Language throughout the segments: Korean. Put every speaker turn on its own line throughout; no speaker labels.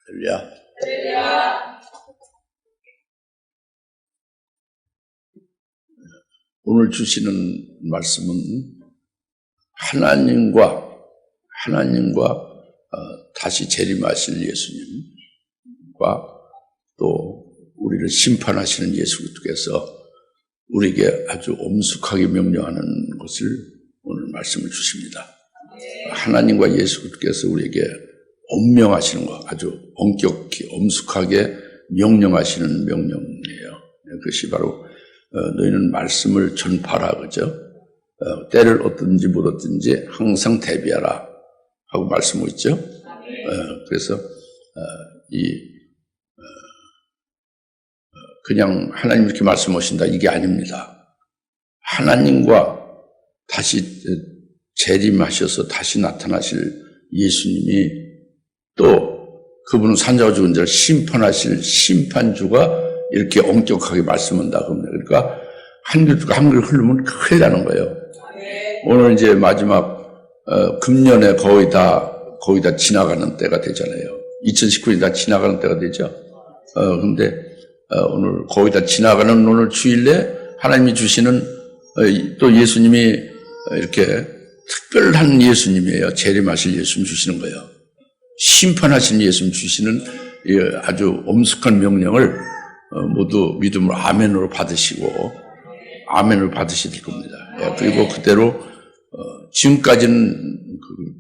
할렐루야.
오늘 주시는 말씀은 하나님과 다시 재림하실 예수님과 또 우리를 심판하시는 예수께서 우리에게 아주 엄숙하게 명령하는 것을 오늘 말씀을 주십니다. 하나님과 예수께서 우리에게 엄명하시는 것, 아주 엄격히 엄숙하게 명령하시는 명령이에요. 그것이 바로 너희는 말씀을 전파하라, 그죠? 때를 얻든지 못 얻든지 항상 대비하라 하고 말씀하고 있죠. 그래서 그냥 하나님 이렇게 말씀하신다 이게 아닙니다. 하나님과 다시 재림하셔서 다시 나타나실 예수님이 또 그분은 산자와 죽은 자를 심판하실 심판주가 이렇게 엄격하게 말씀한다 그럽니다. 그러니까 한글 흐르면 큰일 나는 거예요. 오늘 이제 마지막 금년에 거의 다 지나가는 때가 되잖아요. 2019년이 다 지나가는 때가 되죠. 근데 오늘 거의 다 지나가는 오늘 주일에 하나님이 주시는 또 예수님이 이렇게 특별한 예수님이에요. 재림하실 예수님 주시는 거예요. 심판하신 예수님 주시는 아주 엄숙한 명령을 모두 믿음으로 아멘으로 받으시고 아멘으로 받으셔야 될 겁니다. 그리고 그대로 지금까지는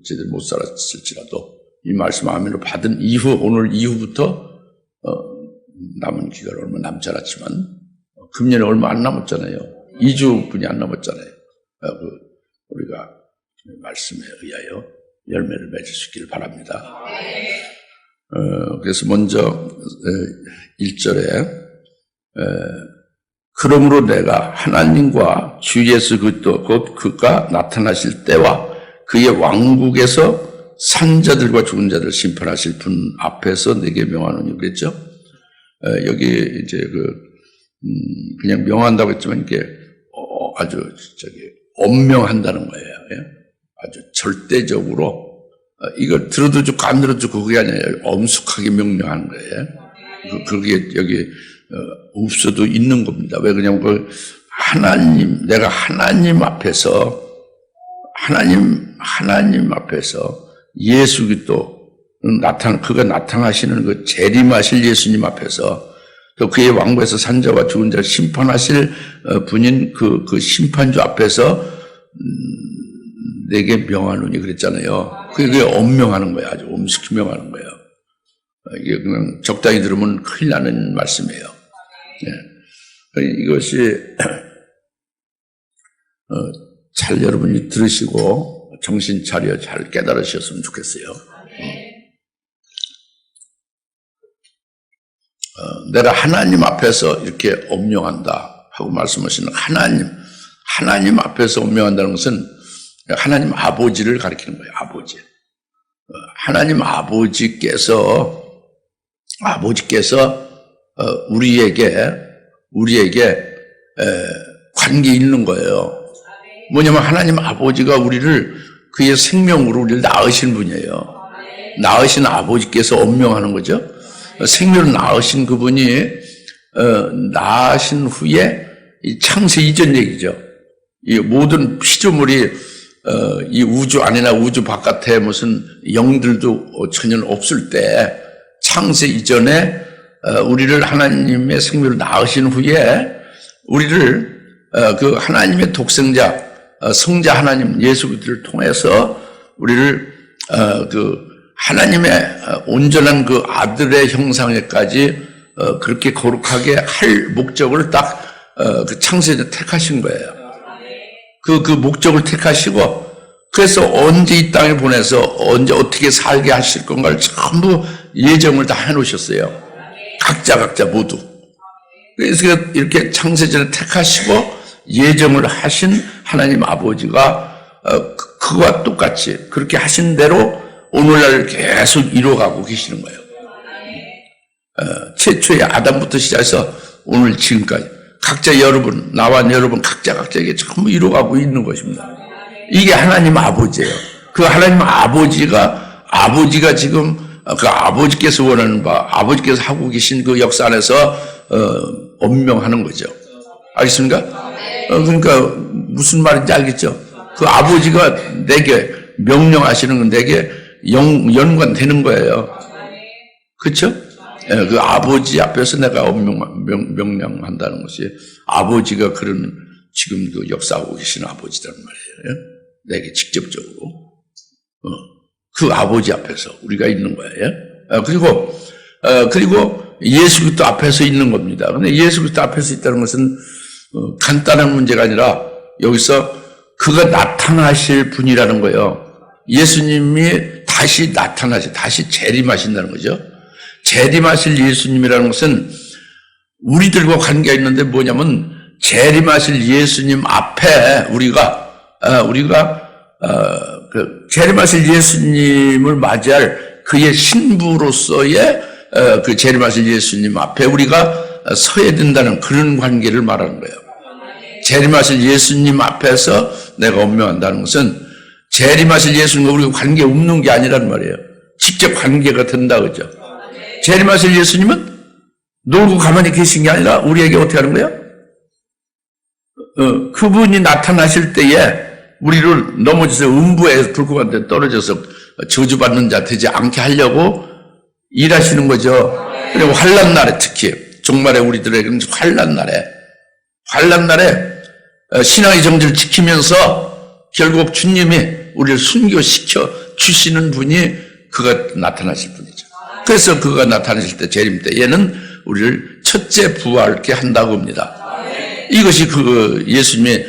제대로 못 살았을지라도 이 말씀 아멘으로 받은 이후 오늘 이후부터 남은 기간 얼마 남지 않았지만 금년에 얼마 안 남았잖아요. 2주분이 안 남았잖아요. 우리가 말씀에 의하여 열매를 맺을 수 있기를 바랍니다. 그래서 먼저 1절에 그러므로 내가 하나님과 주 예수 그리스도 곧 그가 나타나실 때와 그의 왕국에서 산자들과 죽은 자를 심판하실 분 앞에서 내게 명하노니 그랬죠. 여기 이제 그냥 명한다고 했지만 이게 아주 엄명한다는 거예요. 아주 절대적으로 이걸 들어도 좋고 안 들어도 좋고 그게 아니라 엄숙하게 명령하는 거예요. 그게 여기 없어도 있는 겁니다. 왜 그러냐면 내가 하나님 앞에서 예수 그리스도 그가 나타나시는 그 재림하실 예수님 앞에서 또 그의 왕국에서 산자와 죽은 자를 심판하실 분인 그 심판주 앞에서 내게 명하노니 그랬잖아요. 그게 엄명하는 거야. 아주 엄숙히 명하는 거예요. 이게 그냥 적당히 들으면 큰일 나는 말씀이에요. 이것이 잘 여러분이 들으시고 정신 차려 잘 깨달으셨으면 좋겠어요. 내가 하나님 앞에서 이렇게 엄명한다 하고 말씀하시는 하나님 앞에서 엄명한다는 것은 하나님 아버지를 가리키는 거예요. 아버지. 하나님 아버지께서 우리에게 관계 있는 거예요. 뭐냐면 하나님 아버지가 우리를 그의 생명으로 우리를 낳으신 분이에요. 낳으신 아버지께서 엄명하는 거죠. 생명을 낳으신 그분이 낳으신 후에 이 창세 이전 얘기죠. 이 모든 피조물이 이 우주 안이나 우주 바깥에 무슨 영들도 전혀 없을 때 창세 이전에 우리를 하나님의 생명을 낳으신 후에 우리를 그 하나님의 독생자 성자 하나님 예수 그리스도를 통해서 우리를 그 하나님의 온전한 그 아들의 형상에까지 그렇게 거룩하게 할 목적을 딱 그 창세에 택하신 거예요. 그 목적을 택하시고 그래서 언제 이 땅에 보내서 언제 어떻게 살게 하실 건가를 전부 예정을 다 해놓으셨어요. 각자 모두. 그래서 이렇게 창세전에 택하시고 예정을 하신 하나님 아버지가 그와 똑같이 그렇게 하신 대로 오늘날 계속 이뤄가고 계시는 거예요. 최초의 아담부터 시작해서 오늘 지금까지 각자 여러분, 나와 여러분 각자에게 전부 이뤄가고 있는 것입니다. 이게 하나님 아버지예요. 그 하나님 아버지가 지금 그 아버지께서 원하는 바, 아버지께서 하고 계신 그 역사 안에서 엄명하는 거죠. 알겠습니까? 그러니까 무슨 말인지 알겠죠? 그 아버지가 내게 명령하시는 건 내게 연관되는 거예요. 그렇죠? 그 아버지 앞에서 내가 명령한다는 것이 아버지가 그런 지금 그 역사하고 계신 아버지라는 말이에요. 내게 직접적으로 그 아버지 앞에서 우리가 있는 거예요. 그리고 예수 그리스도 앞에서 있는 겁니다. 근데 예수 그리스도 앞에서 있다는 것은 간단한 문제가 아니라 여기서 그가 나타나실 분이라는 거예요. 예수님이 다시 다시 재림하신다는 거죠. 재림하실 예수님이라는 것은 우리들과 관계가 있는데 뭐냐면 재림하실 예수님 앞에 우리가 재림하실 예수님을 맞이할 그의 신부로서의 그 재림하실 예수님 앞에 우리가 서야 된다는 그런 관계를 말하는 거예요. 재림하실 예수님 앞에서 내가 엄명한다는 것은 재림하실 예수님과 우리가 관계 없는 게 아니란 말이에요. 직접 관계가 된다 그죠. 재림하실 예수님은 놀고 가만히 계신 게 아니라 우리에게 어떻게 하는 거예요? 그분이 나타나실 때에 우리를 넘어져서 음부에 불꽃한 데 떨어져서 저주받는 자 되지 않게 하려고 일하시는 거죠. 그리고 환난 날에 특히 정말에 우리들에게는 환난 날에 신앙의 정지를 지키면서 결국 주님이 우리를 순교시켜 주시는 분이 그가 나타나실 분이죠. 그래서 그가 나타나실 때 재림 때에는 우리를 첫째 부활케 한다고 합니다. 이것이 그 예수님이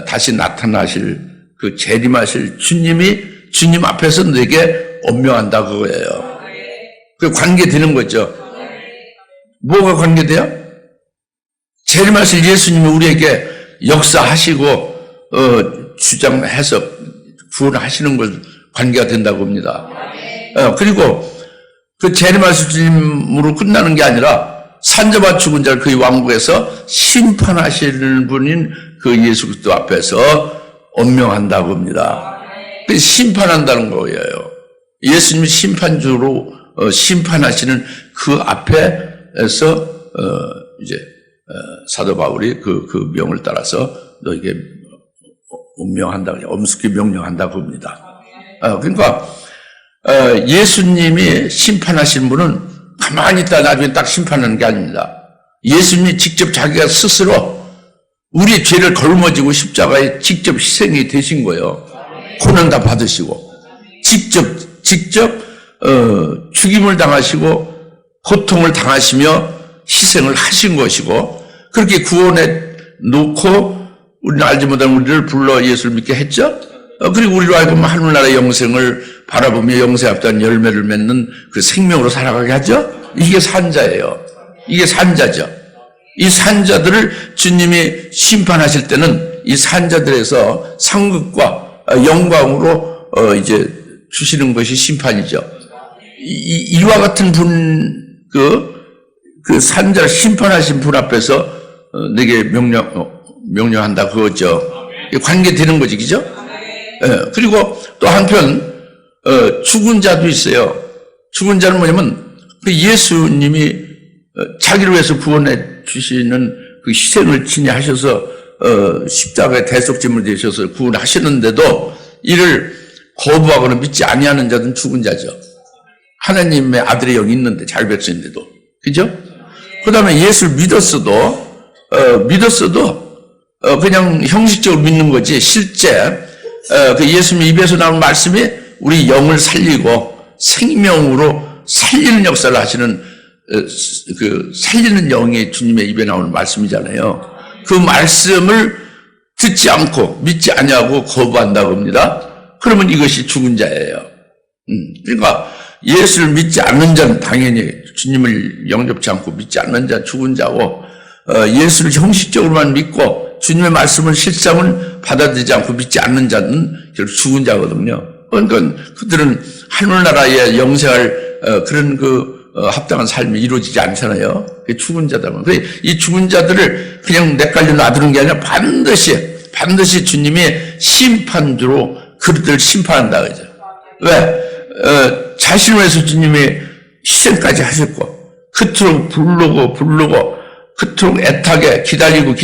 다시 나타나실 그 재림하실 주님 앞에서 내게 엄명한다 그거예요. 그 관계되는 거죠. 뭐가 관계돼요? 재림하실 예수님이 우리에게 역사하시고 주장해서 구원하시는 것 관계가 된다고 합니다. 그리고 그 재림하실 주님으로 끝나는 게 아니라 산자와 죽은 자를 그의 왕국에서 심판하시는 분인 그 예수 그리스도 앞에서 엄명한다고 합니다. 심판한다는 거예요. 예수님이 심판주로 심판하시는 그 앞에서 이제 사도 바울이 그 명을 따라서 너에게 엄명한다, 엄숙히 명령한다고 합니다. 그러니까 예수님이 심판하신 분은 가만히 있다 나중에 딱 심판하는 게 아닙니다. 예수님이 직접 자기가 스스로 우리의 죄를 걸머지고 십자가에 직접 희생이 되신 거예요. 고난 다 받으시고 직접 죽임을 당하시고 고통을 당하시며 희생을 하신 것이고 그렇게 구원해 놓고 우리는 알지 못한 우리를 불러 예수를 믿게 했죠. 그리고 우리로 알고 하늘나라의 영생을 바라보며 영생 앞단 열매를 맺는 그 생명으로 살아가게 하죠. 이게 산자예요. 이게 산자죠. 이 산자들을 주님이 심판하실 때는 이 산자들에서 상급과 영광으로 이제 주시는 것이 심판이죠. 이와 같은 그 산자를 심판하신 분 앞에서 내게 명령한다 그거죠. 관계되는 거지, 그죠? 그리고 또 한편 죽은 자도 있어요. 죽은 자는 뭐냐면 그 예수님이 자기를 위해서 구원해 주시는 그 희생을 진행하셔서 십자가에 대속제물 되셔서 구원하시는데도 이를 거부하거나 믿지 아니하는 자들은 죽은 자죠. 하나님의 아들의 영이 있는데 잘 백성인데도 그죠? 그 다음에 예수를 믿었어도 그냥 형식적으로 믿는 거지 실제 그 예수님 입에서 나온 말씀이 우리 영을 살리고 생명으로 살리는 역사를 하시는 그 살리는 영이 주님의 입에 나오는 말씀이잖아요. 그 말씀을 듣지 않고 믿지 아니하고 거부한다고 합니다. 그러면 이것이 죽은 자예요. 그러니까 예수를 믿지 않는 자는 당연히 주님을 영접치 않고 믿지 않는 자 죽은 자고 예수를 형식적으로만 믿고 주님의 말씀을 실상을 받아들이지 않고 믿지 않는 자는 결국 죽은 자거든요. 그러니까 그들은 하늘나라에 영생할 그런 합당한 삶이 이루어지지 않잖아요. 죽은 자다. 이 죽은 자들을 그냥 내깔려 놔두는 게 아니라 반드시 주님이 심판주로 그들을 심판한다. 그죠? 왜? 자신을 위해서 주님이 희생까지 하셨고 그토록 부르고 그토록 애타게 기다리고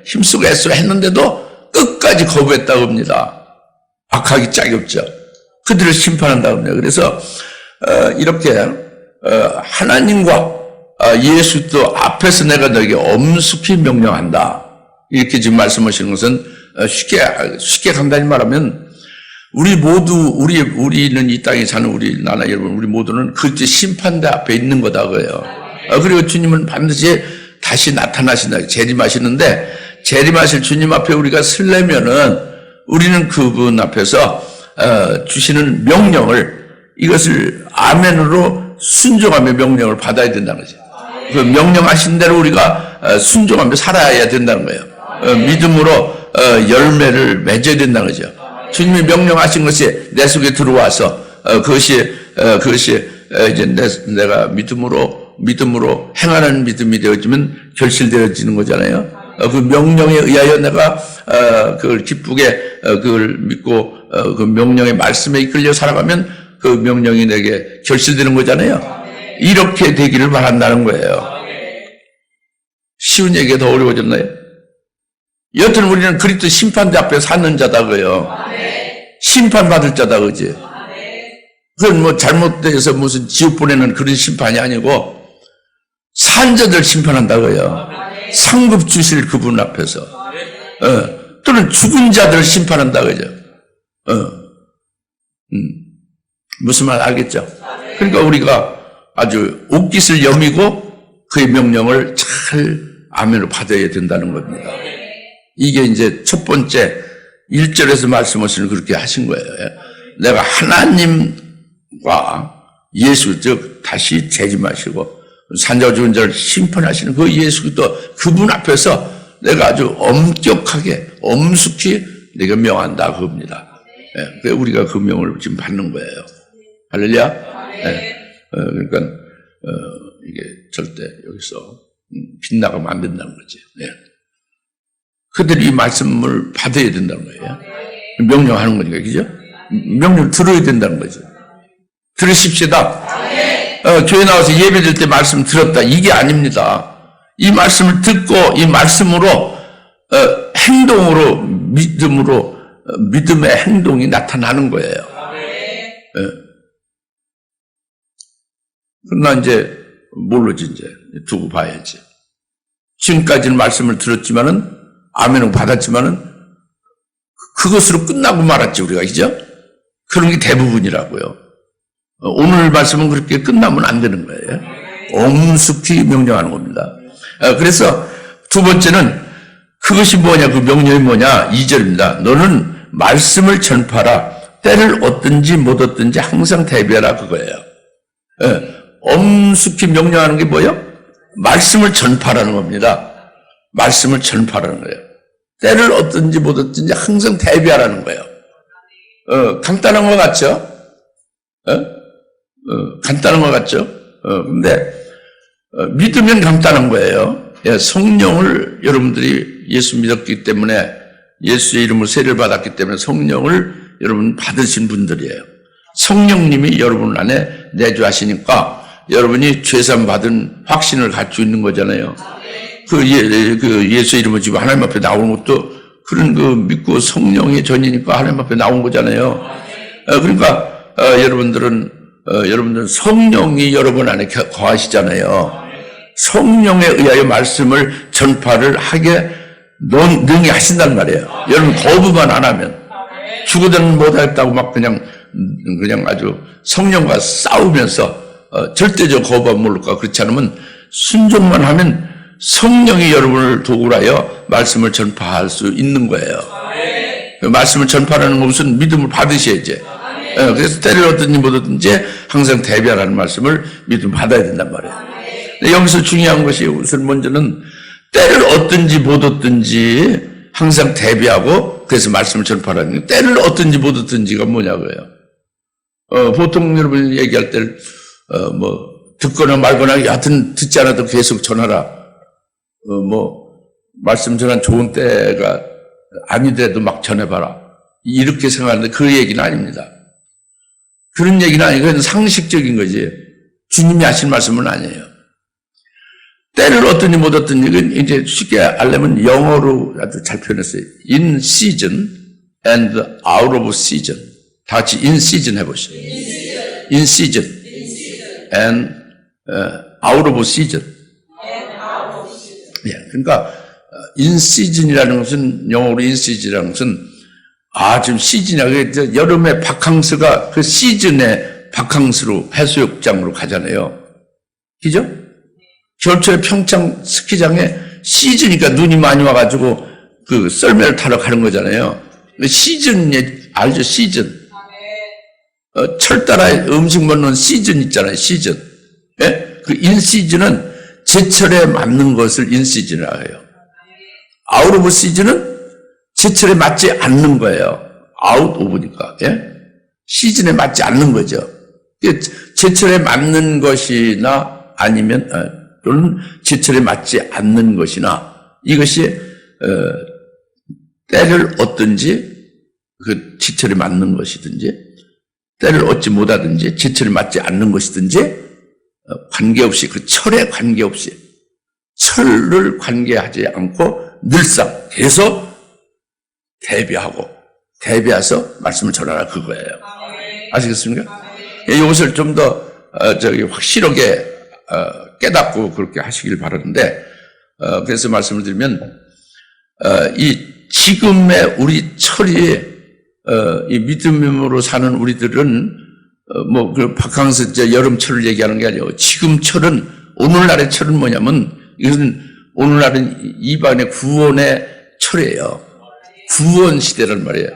힘쓰고 애써 했는데도 끝까지 거부했다고 합니다. 악하기 짝이 없죠. 그들을 심판한다고 합니다. 그래서 이렇게 하나님과 예수도 앞에서 내가 너에게 엄숙히 명령한다. 이렇게 지금 말씀하시는 것은 쉽게 간단히 말하면 우리 모두 우리는 이 땅에 사는 우리 나라 여러분 우리 모두는 그때 심판대 앞에 있는 거다 그래요. 그리고 주님은 반드시 다시 나타나신다. 재림하시는데 재림하실 주님 앞에 우리가 서려면은 우리는 그분 앞에서 주시는 명령을 이것을 아멘으로 순종하며 명령을 받아야 된다는 거죠. 그 명령하신 대로 우리가 순종하며 살아야 된다는 거예요. 믿음으로 열매를 맺어야 된다는 거죠. 주님이 명령하신 것이 내 속에 들어와서 그것이 이제 내가 믿음으로 행하는 믿음이 되어지면 결실되어지는 거잖아요. 그 명령에 의하여 내가 그걸 기쁘게 그걸 믿고 그 명령의 말씀에 이끌려 살아가면 그 명령이 내게 결실되는 거잖아요. 이렇게 되기를 바란다는 거예요. 쉬운 얘기가 더 어려워졌나요? 여튼 우리는 그리스도 심판대 앞에 사는 자다고요. 심판받을 자다 그지? 그건 뭐 잘못돼서 무슨 지옥 보내는 그런 심판이 아니고 산자들 심판한다고요. 상급 주실 그분 앞에서 또는 죽은 자들 심판한다 그죠? 무슨 말 알겠죠? 그러니까 우리가 아주 옷깃을 여미고 그의 명령을 잘 아멘으로 받아야 된다는 겁니다. 이게 이제 첫 번째 1절에서 말씀하시는 그렇게 하신 거예요. 내가 하나님과 예수 즉 다시 재림하시고 산자와 죽은 자를 심판하시는 그 예수 그리스도 그분 앞에서 내가 아주 엄격하게 엄숙히 내가 명한다 그겁니다. 그래서 우리가 그 명을 지금 받는 거예요. 할렐루야. 그러니까 이게 절대 여기서 빗나가면 안 된다는 거지. 그들이 이 말씀을 받아야 된다는 거예요. 명령하는 거니까, 그죠? 명령 들어야 된다는 거죠. 들으십시다. 교회 나와서 예배 드릴 때 말씀 들었다. 이게 아닙니다. 이 말씀을 듣고 이 말씀으로 행동으로 믿음의 행동이 나타나는 거예요. 그러나 이제 모르지 이제 두고 봐야지. 지금까지는 말씀을 들었지만은 아멘을 받았지만은 그것으로 끝나고 말았지 우리가 그죠? 그런 게 대부분이라고요. 오늘 말씀은 그렇게 끝나면 안 되는 거예요. 엄숙히 명령하는 겁니다. 그래서 두 번째는 그것이 뭐냐 그 명령이 뭐냐 2절입니다. 너는 말씀을 전파라 때를 얻든지 못 얻든지 항상 대비하라 그거예요. 엄숙히 명령하는 게 뭐예요? 말씀을 전파라는 겁니다. 말씀을 전파라는 거예요. 때를 얻든지 못 얻든지 항상 대비하라는 거예요. 간단한 것 같죠? 간단한 것 같죠? 근데 믿으면 간단한 거예요. 성령을 여러분들이 예수 믿었기 때문에 예수의 이름으로 세례를 받았기 때문에 성령을 여러분 받으신 분들이에요. 성령님이 여러분 안에 내주하시니까 여러분이 죄산 받은 확신을 갖추고 있는 거잖아요. 그 예수의 이름으로 지금 하나님 앞에 나오는 것도 그런 그 믿고 성령의 전이니까 하나님 앞에 나온 거잖아요. 그러니까 여러분들은 성령이 여러분 안에 거하시잖아요. 성령에 의하여 말씀을 전파를 하게 능히 하신단 말이에요. 여러분 거부만 안 하면 죽어든 못하겠다고 막 그냥 아주 성령과 싸우면서 절대적 거부하면 모를까 그렇지 않으면 순종만 하면 성령이 여러분을 도구로 하여 말씀을 전파할 수 있는 거예요. 말씀을 전파하는 것은 믿음을 받으셔야지. 그래서 때를 얻든지 못 얻든지 항상 대비하라는 말씀을 믿음을 받아야 된단 말이에요. 여기서 중요한 것이 우선 먼저는 때를 얻든지 못 얻든지 항상 대비하고 그래서 말씀을 전파하라는 거예요. 때를 얻든지 못 얻든지가 뭐냐고요. 보통 여러분 얘기할 때를 듣거나 말거나 여하튼 듣지 않아도 계속 전하라. 말씀 전한 좋은 때가 아니더라도 막 전해봐라. 이렇게 생각하는데 그 얘기는 아닙니다. 그런 얘기는 아니고 그건 상식적인 거지. 주님이 하신 말씀은 아니에요. 때를 얻든지 못 얻든지 이건 이제 쉽게 알려면 영어로 아주 잘 표현했어요. In season and out of season. 다 같이 in season 해보시죠. In season and out of season. 예, 그러니까 in season이라는 것은 영어로 in season이라는 것은 지금 시즌이야. 여름에 바캉스가 그 시즌에 바캉스로 해수욕장으로 가잖아요. 그죠? 겨울철에 평창 스키장에 시즌이니까 눈이 많이 와가지고 그 썰매를 타러 가는 거잖아요. 시즌에 알죠? 시즌. 철 따라 음식 먹는 시즌 있잖아요. 시즌. 예? 그 인시즌은 제철에 맞는 것을 인시즌이라고 해요. 아웃 오브 시즌은 제철에 맞지 않는 거예요. 아웃 오브니까. 예? 시즌에 맞지 않는 거죠. 제철에 맞는 것이나 아니면 또는 제철에 맞지 않는 것이나 이것이 때를 얻든지 그 제철에 맞는 것이든지 때를 얻지 못하든지 제철에 맞지 않는 것이든지 관계없이 그 철에 관계없이 철을 관계하지 않고 늘상 계속 대비해서 말씀을 전하라 그거예요. 아시겠습니까? 이것을 좀 더 확실하게 깨닫고 그렇게 하시길 바라는데 그래서 말씀을 드리면 이 지금의 우리 철이 이 믿음으로 사는 우리들은 그 바캉스 여름철을 얘기하는 게 아니고 지금 철은 오늘날의 철은 뭐냐면 이것은 오늘날은 이방인의 구원의 철이에요. 구원 시대란 말이에요.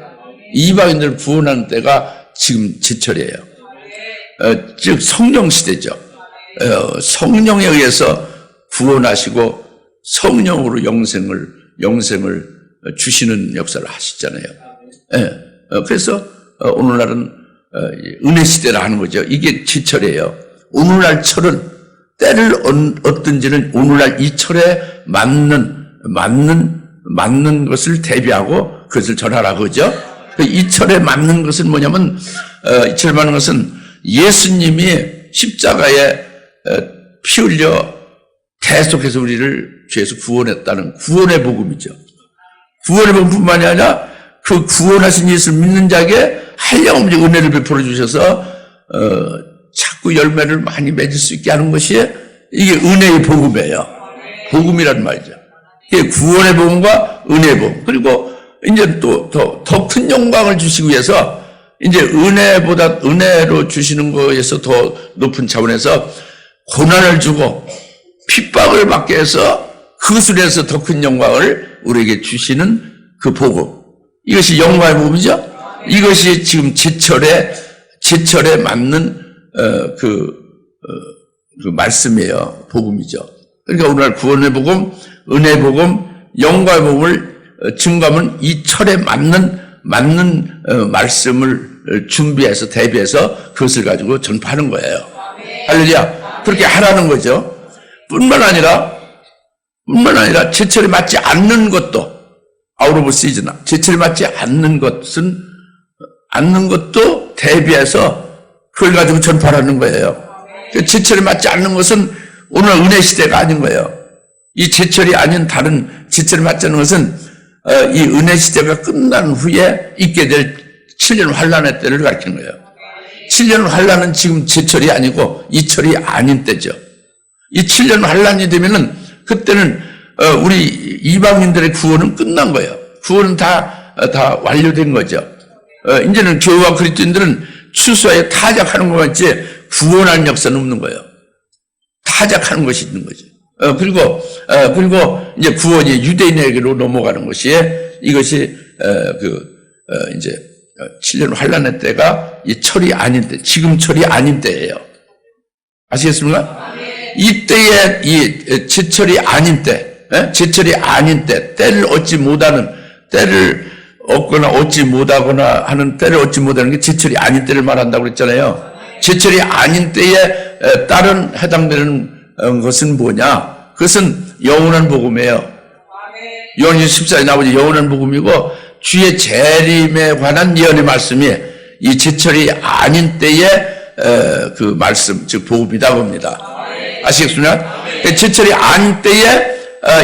이방인들을 구원하는 때가 지금 제철이에요. 즉 성령 시대죠. 성령에 의해서 구원하시고 성령으로 영생을 주시는 역사를 하시잖아요. 그래서 오늘날은 은혜 시대라 하는 거죠. 이게 제철이에요. 오늘날 철은 때를 얻든지는 오늘날 이 철에 맞는 것을 대비하고 그것을 전하라 그죠? 이 철에 맞는 것은 뭐냐면 이 철에 맞는 것은 예수님이 십자가에 피 흘려 계속해서 우리를 죄에서 구원했다는 구원의 복음이죠. 구원의 복음뿐만이 아니라 그 구원하신 예수를 믿는 자에게 한량없이 은혜를 베풀어 주셔서 자꾸 열매를 많이 맺을 수 있게 하는 것이 이게 은혜의 복음이에요. 복음이란 말이죠. 이게 구원의 복음과 은혜의 복음. 그리고 이제 또 더 큰 영광을 주시기 위해서 이제 은혜로 주시는 것에서 더 높은 차원에서 고난을 주고 핍박을 받게 해서 그것을 해서 더 큰 영광을 우리에게 주시는 그 복음. 이것이 영광의 복음이죠. 이것이 지금 제철에 맞는 그 말씀이에요. 복음이죠. 그러니까 오늘 구원의 복음, 은혜의 복음, 영광의 복음을 증거하면 이 철에 맞는 말씀을 준비해서 대비해서 그것을 가지고 전파하는 거예요. 할렐루야. 그렇게 하라는 거죠. 뿐만 아니라 제철에 맞지 않는 것도 아웃 오브 시즌, 제철에 맞지 않는 것도 대비해서 그걸 가지고 전파하는 거예요. 제철에 맞지 않는 것은 오늘 은혜 시대가 아닌 거예요. 이 제철이 아닌 다른 제철에 맞지 않는 것은 이 은혜 시대가 끝난 후에 있게 될 7년 환란의 때를 가리키는 거예요. 7년 환란은 지금 제철이 아니고 이 철이 아닌 때죠. 이 7년 환란이 되면은 그때는 우리 이방인들의 구원은 끝난 거예요. 구원은 다 완료된 거죠. 이제는 교회와 그리스도인들은 추수하여 타작하는 것만 있지 구원하는 역사는 없는 거예요. 타작하는 것이 있는 거죠. 그리고 이제 구원이 유대인에게로 넘어가는 것이 이것이 이제 7년 환란의 때가 이 철이 아닌 때, 지금 철이 아닌 때예요. 아시겠습니까? 이때에 이 제철이 아닌 때, 제철이 아닌 때, 때를 얻지 못하는, 때를 얻거나 얻지 못하거나 하는 때를 얻지 못하는 게 제철이 아닌 때를 말한다고 그랬잖아요. 제철이 아닌 때에 다른 해당되는 것은 뭐냐? 그것은 영원한 복음이에요. 요한일서 14에 나오지 영원한 복음이고 주의 재림에 관한 예언의 말씀이 이 제철이 아닌 때에 그 말씀, 즉 복음이다 봅니다. 아시겠습니까? 제철이 아닌 때에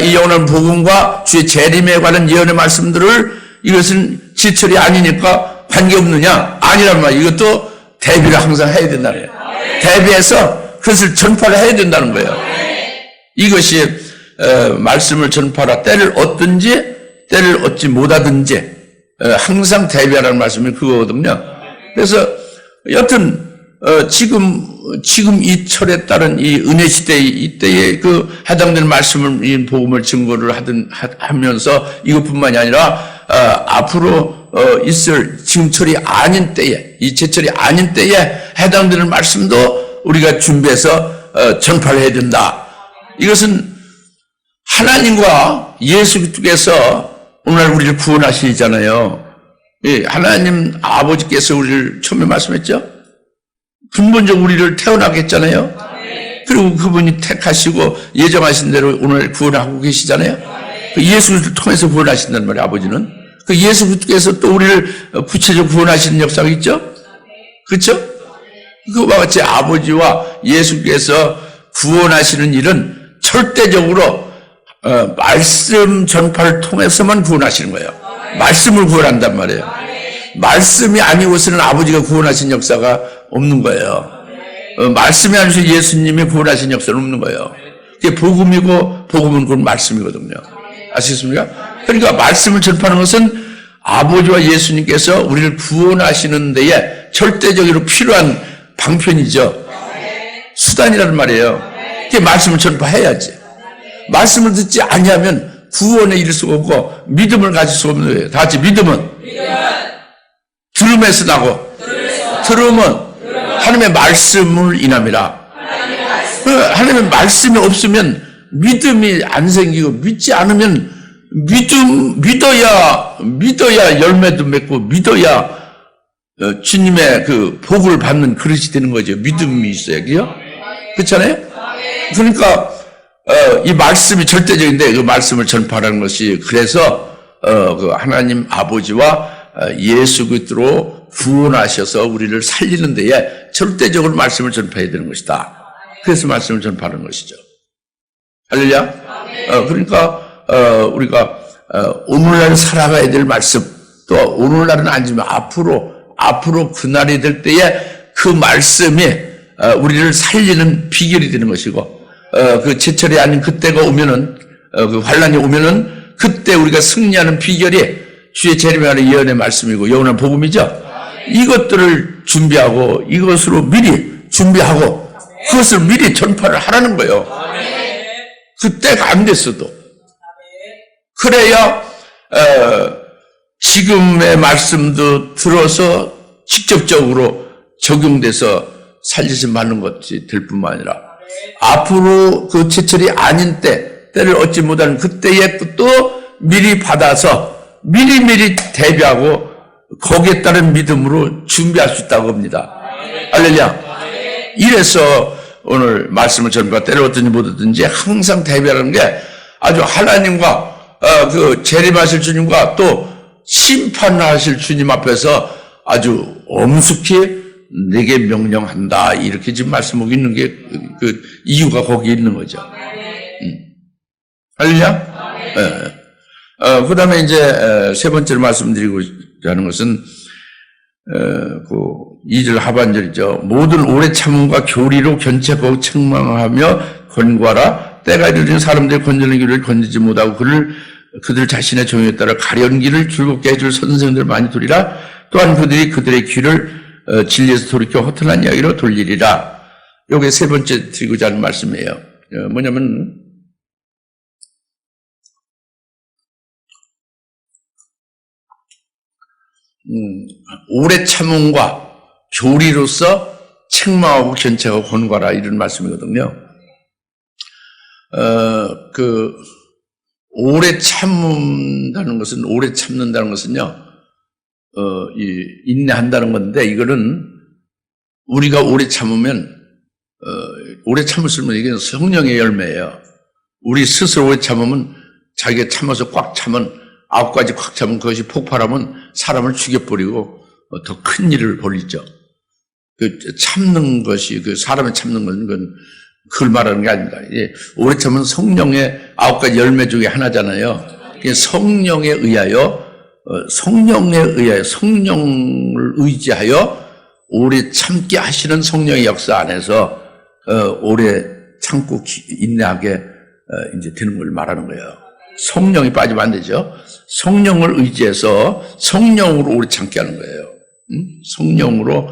이 오늘 복음과 주의 재림에 관한 예언의 말씀들을 이것은 제철이 아니니까 관계없느냐? 아니란 말이에요. 이것도 대비를 항상 해야 된다는 거예요. 대비해서 그것을 전파를 해야 된다는 거예요. 이것이 말씀을 전파하라. 때를 얻든지 때를 얻지 못하든지 항상 대비하라는 말씀이 그거거든요. 그래서 여튼 지금 이 철에 따른 이 은혜 시대 이때에 그 해당되는 말씀을 이 복음을 증거를 하면서 이것뿐만이 아니라 앞으로 있을 지금 철이 아닌 때에 이 제철이 아닌 때에 해당되는 말씀도 우리가 준비해서 전파를 해야 된다. 이것은 하나님과 예수 그리스도께서 오늘 우리를 구원하시잖아요. 하나님 아버지께서 우리를 처음에 말씀했죠. 근본적으로 우리를 태어나게 했잖아요. 그리고 그분이 택하시고 예정하신 대로 오늘 구원하고 계시잖아요. 그 예수 그리스도를 통해서 구원하신다는 말이에요. 아버지는. 그 예수 그리스도께서 또 우리를 구체적으로 구원하시는 역사가 있죠. 그렇죠? 그와 같이 아버지와 예수께서 구원하시는 일은 절대적으로 말씀 전파를 통해서만 구원하시는 거예요. 말씀을 구원한단 말이에요. 말씀이 아니고서는 아버지가 구원하신 역사가 없는 거예요. 말씀이 아니고서 예수님이 구원하신 역사는 없는 거예요. 그게 복음이고 복음은 그건 말씀이거든요. 아시겠습니까? 그러니까 말씀을 전파하는 것은 아버지와 예수님께서 우리를 구원하시는 데에 절대적으로 필요한 방편이죠. 수단이라는 말이에요. 그게 말씀을 전파해야지. 말씀을 듣지 아니하면 구원에 이를 수가 없고 믿음을 가질 수가 없는 거예요. 다 같이 믿음은 들음에서 나고 들음은 하나님의 말씀을 인함이라. 하나님의 말씀이 없으면 믿음이 안 생기고 믿지 않으면 믿어야 열매도 맺고 믿어야 주님의 그 복을 받는 그릇이 되는 거죠. 믿음이 있어야죠. 그렇잖아요? 그러니까 이 말씀이 절대적인데 그 말씀을 전파하는 것이 그래서 그 하나님 아버지와 예수 그리스도로 구원하셔서 우리를 살리는 데에 절대적으로 말씀을 전파해야 되는 것이다. 그래서 말씀을 전파하는 것이죠. 할렐루야. 그러니까 우리가 오늘날 살아가야 될 말씀, 또 오늘날은 아니지만 앞으로 그날이 될 때에 그 말씀이 우리를 살리는 비결이 되는 것이고, 그 제철이 아닌 그때가 오면은, 그 환란이 오면은 그때 우리가 승리하는 비결이 주의 재림에 관한 예언의 말씀이고 영원한 복음이죠. 이것들을 준비하고 이것으로 미리 준비하고 그것을 미리 전파를 하라는 거예요. 그때가 안 됐어도. 그래야 지금의 말씀도 들어서 직접적으로 적용돼서 살리심 받는 것이 될 뿐만 아니라 앞으로 그 제철이 아닌 때를 얻지 못하는 그때에 또 미리 받아서 미리 대비하고 거기에 따른 믿음으로 준비할 수 있다고 합니다. 할렐루야. 이래서 오늘 말씀을 전파 때를 얻든지 못 얻든지 항상 대비하는 게 아주 하나님과 그 재림하실 주님과 또 심판하실 주님 앞에서 아주 엄숙히 내게 명령한다. 이렇게 지금 말씀하고 있는 게 그 이유가 거기에 있는 거죠. 할렐루야? 네. 그 다음에 이제 세 번째로 말씀드리고자 하는 것은 그 2절 하반절이죠. 모든 오래 참음과 교리로 견책하고 책망하며 권고하라. 때가 이르는 사람들의 건전한 길을 건지지 못하고 그들 자신의 종에 따라 가려운 길을 즐겁게 해줄 선생들 많이 두리라. 또한 그들이 그들의 귀를 진리에서 돌이켜 허탄한 이야기로 돌리리라. 요게 세 번째 드리고자 하는 말씀이에요. 뭐냐면 오래 참음과 교리로서 책망하고 견책하고 권고하라 이런 말씀이거든요. 그 오래 참는다는 것은요, 인내한다는 건데, 이거는 우리가 오래 참으면, 오래 참을수록 이게 성령의 열매예요. 우리 스스로 오래 참으면 자기가 참아서 꽉 참은 9가지 꽉 참은 그것이 폭발하면 사람을 죽여버리고 더 큰 일을 벌이죠. 참는 것이, 사람의 참는 건 그걸 말하는 게 아닙니다. 오래 참은 성령의 9가지 열매 중에 하나잖아요. 성령에 의하여, 성령을 의지하여 오래 참게 하시는 성령의 역사 안에서, 오래 참고 인내하게, 이제 되는 걸 말하는 거예요. 성령이 빠지면 안 되죠. 성령을 의지해서 성령으로 오래 참게 하는 거예요. 성령으로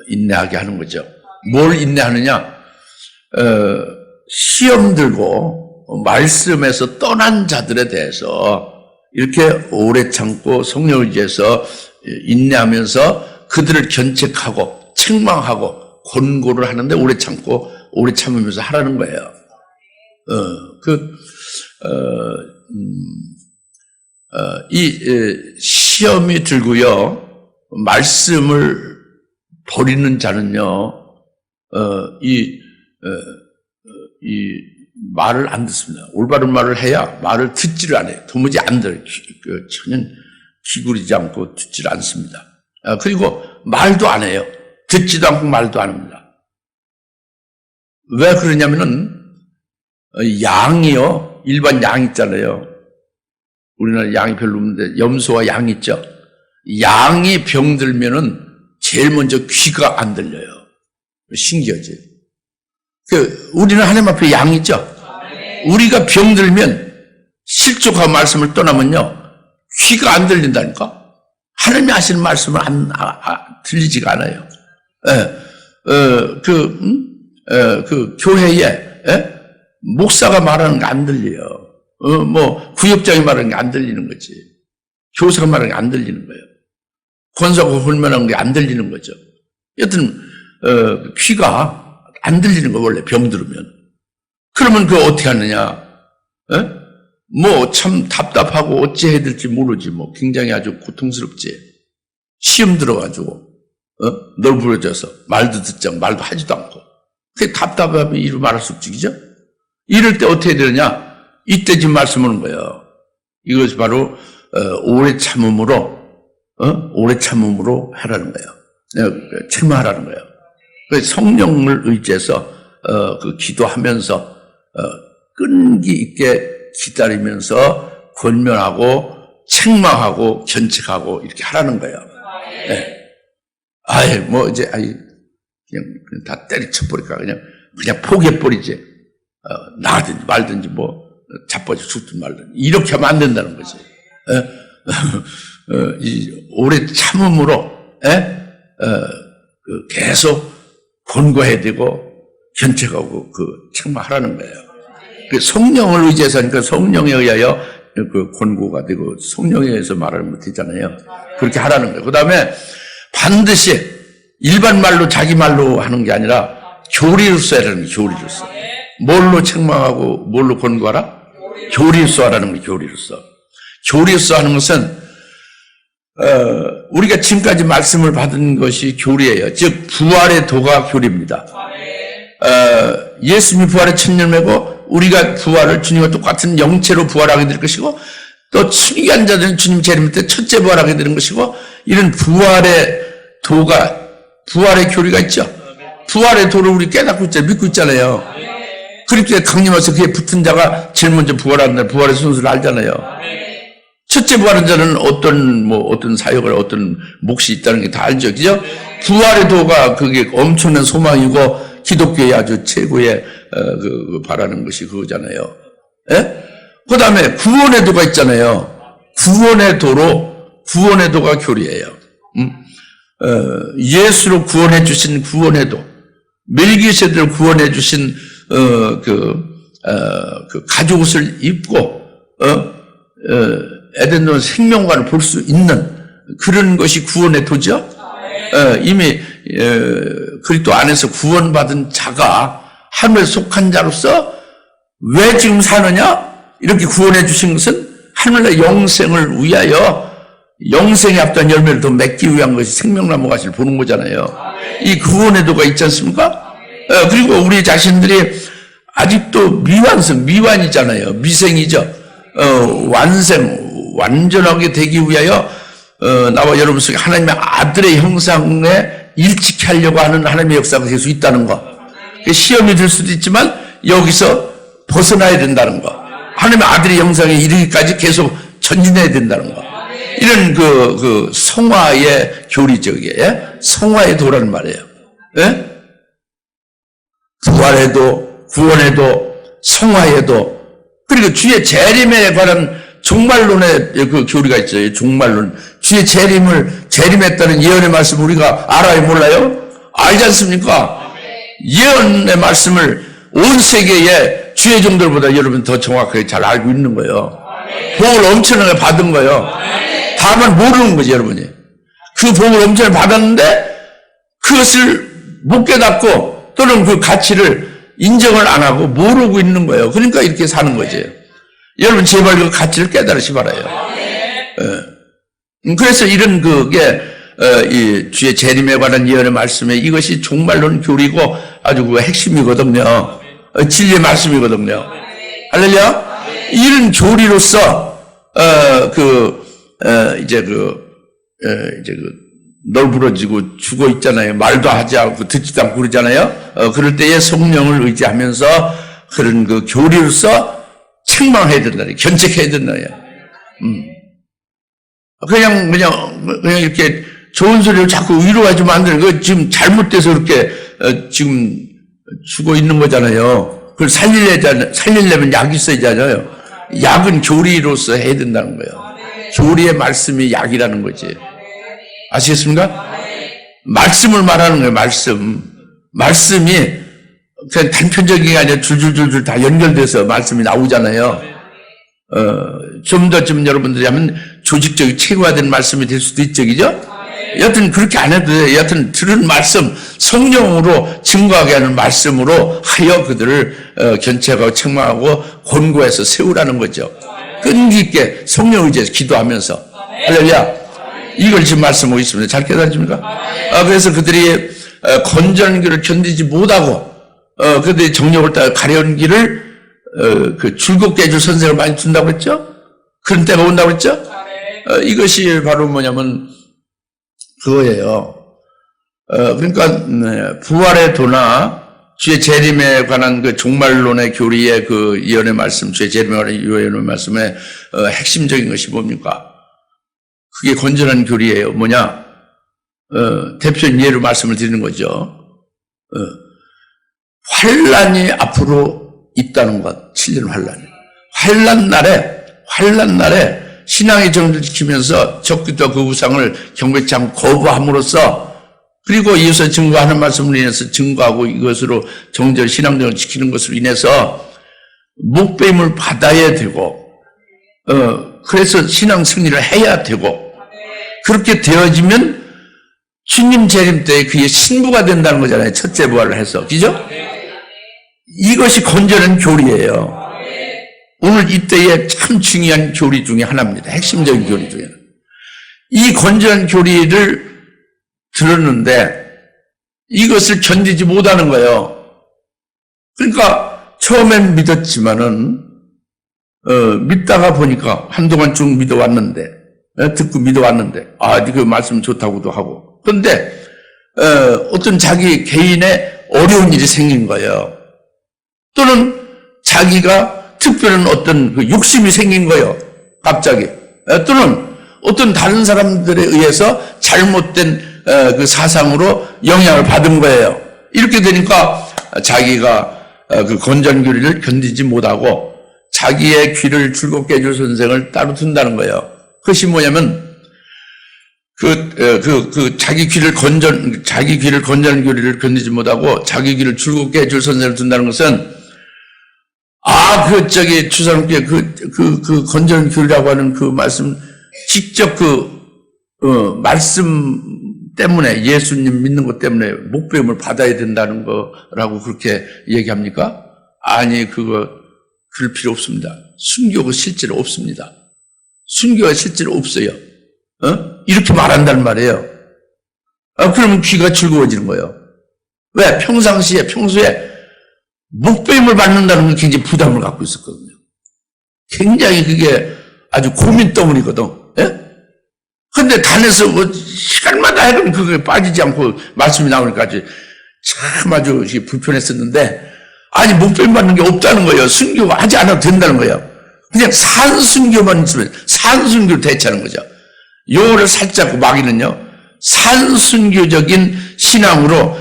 인내하게 하는 거죠. 뭘 인내하느냐? 시험 들고 말씀에서 떠난 자들에 대해서 이렇게 오래 참고 성령을 의지해서 인내하면서 그들을 견책하고 책망하고 권고를 하는데 오래 참고 오래 참으면서 하라는 거예요. 이 시험이 들고요, 말씀을 버리는 자는요, 이 말을 안 듣습니다. 올바른 말을 해야 말을 듣지를 않아요. 도무지 안 들어요. 전혀 기울이지 않고 듣지를 않습니다. 그리고 말도 안 해요. 듣지도 않고 말도 안 합니다. 왜 그러냐면은, 양이요, 일반 양 있잖아요. 우리나라 양이 별로 없는데 염소와 양 있죠. 양이 병들면은 제일 먼저 귀가 안 들려요. 신기하지? 우리는 하나님 앞에 양 있죠. 우리가 병들면 실족하고 말씀을 떠나면요, 귀가 안 들린다니까. 하나님이 하시는 말씀을 들리지가 않아요. 교회에 목사가 말하는 게 안 들려요. 구역장이 말하는 게 안 들리는 거지. 교사가 말하는 게 안 들리는 거예요. 권사가 훈련하는 게 안 들리는 거죠. 여튼, 귀가 안 들리는 거, 원래 병들으면. 그러면 그거 어떻게 하느냐? 참 답답하고 어찌해야 될지 모르지. 굉장히 아주 고통스럽지. 시험 들어가지고, 널브러져서 말도 듣지 않고 말도 하지도 않고. 그게 답답하면 이루 말할 수 없지, 그죠? 이럴 때 어떻게 해야 되느냐? 이때 지금 말씀하는 거예요. 이것이 바로, 오래 참음으로 하라는 거예요. 책망하라는 거예요. 성령을 의지해서, 기도하면서, 끈기 있게 기다리면서 권면하고, 책망하고, 견책하고, 이렇게 하라는 거예요. 네. 그냥 다 때리쳐버릴까. 그냥 포기해버리지. 나든지 말든지 자빠져 죽든 말든. 이렇게 하면 안 된다는 거지. 이 오래 참음으로, 계속 권고해야 되고, 견책하고, 책망하라는 거예요. 성령을 의지해서 하니까 성령에 의하여 권고가 되고, 성령에 의해서 말하면 못 되잖아요. 그렇게 하라는 거예요. 그 다음에 반드시 일반 말로 자기 말로 하는 게 아니라 교리로서 하라는 거예요. 교리로서. 뭘로 책망하고 뭘로 권고하라? 교리로서 하라는 거예요. 교리로서. 교리로서 하는 것은 우리가 지금까지 말씀을 받은 것이 교리예요. 즉 부활의 도가 교리입니다. 예수님이 부활의 천년매고 우리가 부활을 주님과 똑같은 영체로 부활하게 될 것이고, 또 친히 앉아있는 주님 재림 때 첫째 부활하게 되는 것이고, 이런 부활의 교리가 있죠. 부활의 도를 우리 깨닫고 있잖아요. 믿고 있잖아요. 그렇게 강림해서 그에 붙은 자가 제일 먼저 부활한다. 부활의 순서를 알잖아요. 첫째 부활한 자는 어떤 사역을, 어떤 몫이 있다는 게 다 알죠. 그죠? 부활의 도가 그게 엄청난 소망이고, 기독교의 아주 최고의, 바라는 것이 그거잖아요. 그 다음에 구원의 도가 있잖아요. 구원의 도가 교리예요. 예수로 구원해 주신 구원의 도, 멜기세덱을 구원해 주신 가죽옷을 입고 에덴동 생명관을 볼 수 있는 그런 것이 구원의 도죠. 이미 그리스도 안에서 구원받은 자가 하늘에 속한 자로서 왜 지금 사느냐? 이렇게 구원해 주신 것은 하늘의 영생을 위하여, 영생에 합당한 열매를 더 맺기 위한 것이 생명나무 가시를 보는 거잖아요. 이 구원의 도가 있지 않습니까? 그리고 우리 자신들이 아직도 미완이잖아요. 미생이죠. 완전하게 되기 위하여 나와 여러분 속에 하나님의 아들의 형상에 일치케 하려고 하는 하나님의 역사가 계속 있다는 거. 시험이 될 수도 있지만 여기서 벗어나야 된다는 거. 하나님의 아들의 형상에 이르기까지 계속 전진해야 된다는 거. 이런 그 성화의 교리죠, 이게. 성화의 도라는 말이에요. 예? 부활에도, 구원에도, 성화에도, 그리고 주의 재림에 관한 종말론의 그 교리가 있어요. 종말론. 주의 재림했다는 예언의 말씀 우리가 알아요, 몰라요? 알지 않습니까? 예언의 말씀을 온 세계에 주의 종들보다 여러분 더 정확하게 잘 알고 있는 거예요. 복을 엄청나게 받은 거예요. 다만 모르는 거지, 여러분이. 그 복을 엄청나게 받았는데 그것을 못 깨닫고 또는 그 가치를 인정을 안 하고 모르고 있는 거예요. 그러니까 이렇게 사는 거지. 여러분 제발 그 가치를 깨달으시 바라요. 그래서 이런 그게 이 주의 재림에 관한 예언의 말씀에 이것이 종말론 교리고 아주 그 핵심이거든요. 진리의 말씀이거든요. 할렐루야. 이런 교리로서 이제 널브러지고 죽어 있잖아요. 말도 하지 않고 듣지도 않고 그러잖아요. 그럴 때에 성령을 의지하면서 그런 그 교리로서 책망해야 된다. 견책해야 된다. 그냥 이렇게 좋은 소리를 자꾸 위로하지 만드는 거 지금 잘못돼서 그렇게 지금 죽어 있는 거잖아요. 그걸 살리려면 약이 있어야잖아요. 약은 교리로서 해야 된다는 거예요. 교리의 말씀이 약이라는 거지. 아시겠습니까? 말씀을 말하는 거예요. 말씀이 그냥 단편적인 게 아니라 줄줄줄줄 다 연결돼서 말씀이 나오잖아요. 좀 여러분들이 하면 조직적인 체계화된 말씀이 될 수도 있죠, 그죠? 여하튼 그렇게 안 해도 돼요. 여하튼 들은 말씀, 성령으로 증거하게 하는 말씀으로 하여 그들을 견책하고 책망하고 권고해서 세우라는 거죠. 끈기 있게 성령 의지해서 기도하면서. 할렐루야. 이걸 지금 말씀하고 있습니다. 잘 깨달으십니까? 그래서 그들이 건전한 길을 견디지 못하고 그들이 정욕을 따라 가려운 길을 즐겁게 해줄 선생을 많이 둔다고 했죠? 그런 때가 온다고 했죠? 이것이 바로 뭐냐면 그거예요. 그러니까 부활의 도나 주의 재림에 관한 그 종말론의 교리의 그 예언의 말씀, 주의 재림에 관한 예언의 말씀의 핵심적인 것이 뭡니까? 그게 건전한 교리예요. 뭐냐? 대표적인 예로 말씀을 드리는 거죠. 환란이 앞으로 있다는 것. 7년 환란이. 환란 날에 신앙의 정리를 지키면서 적그리스도와 그 우상을 경배치 않고 거부함으로써 그리고 이어서 증거하는 말씀을 인해서 증거하고 이것으로 정절 신앙정을 지키는 것으로 인해서 목배임을 받아야 되고 그래서 신앙 승리를 해야 되고 그렇게 되어지면 주님 재림 때 그의 신부가 된다는 거잖아요. 첫째 부활을 해서. 그죠? 이것이 건전한 교리예요. 오늘 이때의 참 중요한 교리 중에 하나입니다. 핵심적인 교리 중에 하나. 이 건전한 교리를 들었는데 이것을 견디지 못하는 거예요. 그러니까 처음엔 믿었지만은 믿다가 보니까 한동안 쭉 믿어왔는데 듣고 믿어왔는데 그 말씀 좋다고도 하고 그런데 어떤 자기 개인의 어려운 일이 생긴 거예요. 또는 자기가 특별한 어떤 그 욕심이 생긴 거예요. 갑자기. 또는 어떤 다른 사람들에 의해서 잘못된 그 사상으로 영향을 받은 거예요. 이렇게 되니까 자기가 그 건전교리를 견디지 못하고 자기의 귀를 즐겁게 해줄 선생을 따로 둔다는 거예요. 그것이 뭐냐면 자기 귀를 건전한 교리를 견디지 못하고 자기 귀를 즐겁게 해줄 선생을 둔다는 것은 주사님께 건전한 교리라고 하는 그 말씀, 직접 말씀 때문에, 예수님 믿는 것 때문에 목배임을 받아야 된다는 거라고 그렇게 얘기합니까? 아니, 그럴 필요 없습니다. 순교가 실제로 없습니다. 순교가 실제로 없어요. 이렇게 말한다는 말이에요. 그러면 귀가 즐거워지는 거예요. 왜? 평소에 목배임을 받는다는 건 굉장히 부담을 갖고 있었거든요. 굉장히 그게 아주 고민덩어리거든. 예? 근데 단에서 뭐 시간마다 해도 그게 빠지지 않고 말씀이 나오니까지 참 아주 불편했었는데, 아니, 목표를 받는 게 없다는 거예요. 순교가 하지 않아도 된다는 거예요. 그냥 산순교만 있으면 산순교를 대체하는 거죠. 용어를 살짝 막이는요, 산순교적인 신앙으로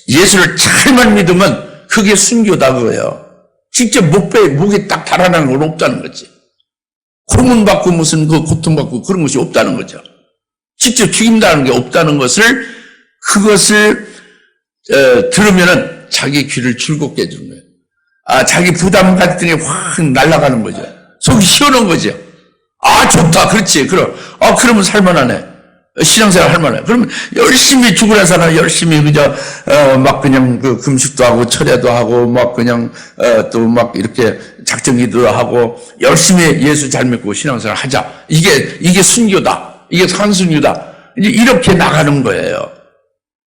예수를 잘만 믿으면 그게 순교다 그거예요. 직접 목에 딱 달아나는 건 없다는 거지. 고문받고 무슨 그 고통받고 그런 것이 없다는 거죠. 직접 죽인다는 게 없다는 것을, 그것을 들으면은 자기 귀를 즐겁게 해주는 거예요. 아, 자기 부담 같은 게 확 날아가는 거죠. 속이 시원한 거죠. 아, 좋다. 그렇지. 그러면 살만하네. 신앙생활 할만해. 그러면 열심히 죽으라 살아. 열심히 막 그냥 그 금식도 하고 철야도 하고 막 그냥 또 막 이렇게 작정기도 하고 열심히 예수 잘 믿고 신앙생활 하자. 이게 순교다. 이게 산순교다. 이제 이렇게 나가는 거예요.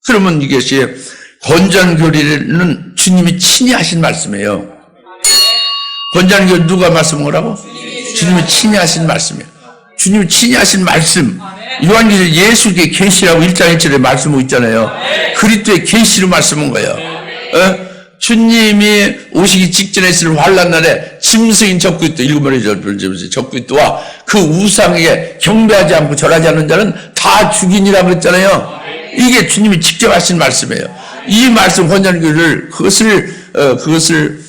그러면 이것이 건전교리는 주님이 친히 하신 말씀이에요. 건전교리 누가 말씀한 거라고? 주님이 친히 하신 말씀이에요. 주님이 친히 하신 말씀. 요한계시록 예수의 계시라고 1장 1절에 말씀하고 있잖아요. 그리스도의 계시로 말씀한 거예요. 주님이 오시기 직전에 있을 환난 날에 짐승인 적그리스도, 일곱 마리 적그리스도와 그 우상에게 경배하지 않고 절하지 않는 자는 다 죽이니라고 그랬잖아요. 이게 주님이 직접 하신 말씀이에요. 이 말씀 건전교리를 그것을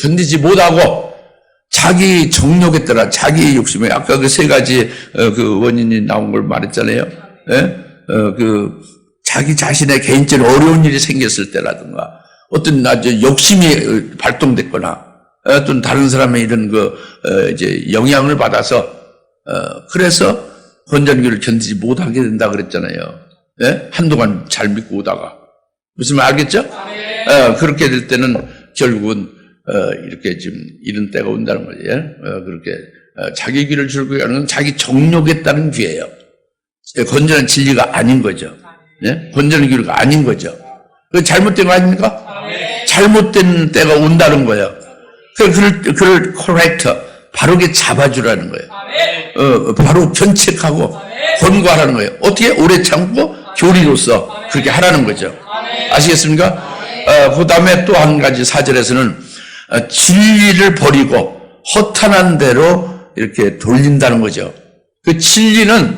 견디지 못하고 자기 정욕에 따라 자기 욕심에, 아까 그 세 가지 그 원인이 나온 걸 말했잖아요. 자기 자신의 개인적인 어려운 일이 생겼을 때라든가 어떤 아주 욕심이 발동됐거나 어떤 다른 사람의 이런 이제 영향을 받아서 그래서 건전교를 견디지 못하게 된다 그랬잖아요. 한동안 잘 믿고 오다가 무슨 말 알겠죠? 그렇게 될 때는 결국은 이렇게 지금 이런 때가 온다는 거예요. 그렇게 자기 귀를 즐거게 하는 건 자기 정욕에 따른 귀예요. 건전한 진리가 아닌 거죠. 건전한 귀가 아닌 거죠. 그 잘못된 거 아닙니까? 잘못된 때가 온다는 거예요. 그를 correct, 바르게 잡아주라는 거예요. 바로 견책하고 권고하라는 거예요. 어떻게? 오래 참고 교리로서 그렇게 하라는 거죠. 아시겠습니까? 그 다음에 또 한 가지 4절에서는 진리를 버리고 허탄한 대로 이렇게 돌린다는 거죠. 그 진리는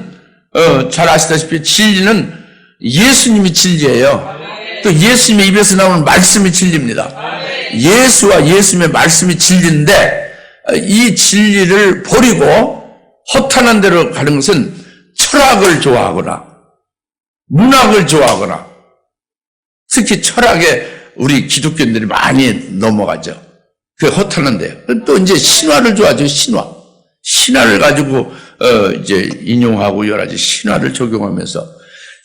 잘 아시다시피 진리는 예수님이 진리예요. 또 예수님의 입에서 나오는 말씀이 진리입니다. 예수와 예수님의 말씀이 진리인데 이 진리를 버리고 허탄한 대로 가는 것은 철학을 좋아하거나 문학을 좋아하거나, 특히 철학에 우리 기독교인들이 많이 넘어가죠. 그게 허탄한데요. 또 이제 신화를 좋아하죠. 신화를 가지고 이제 인용하고 여러 가지 신화를 적용하면서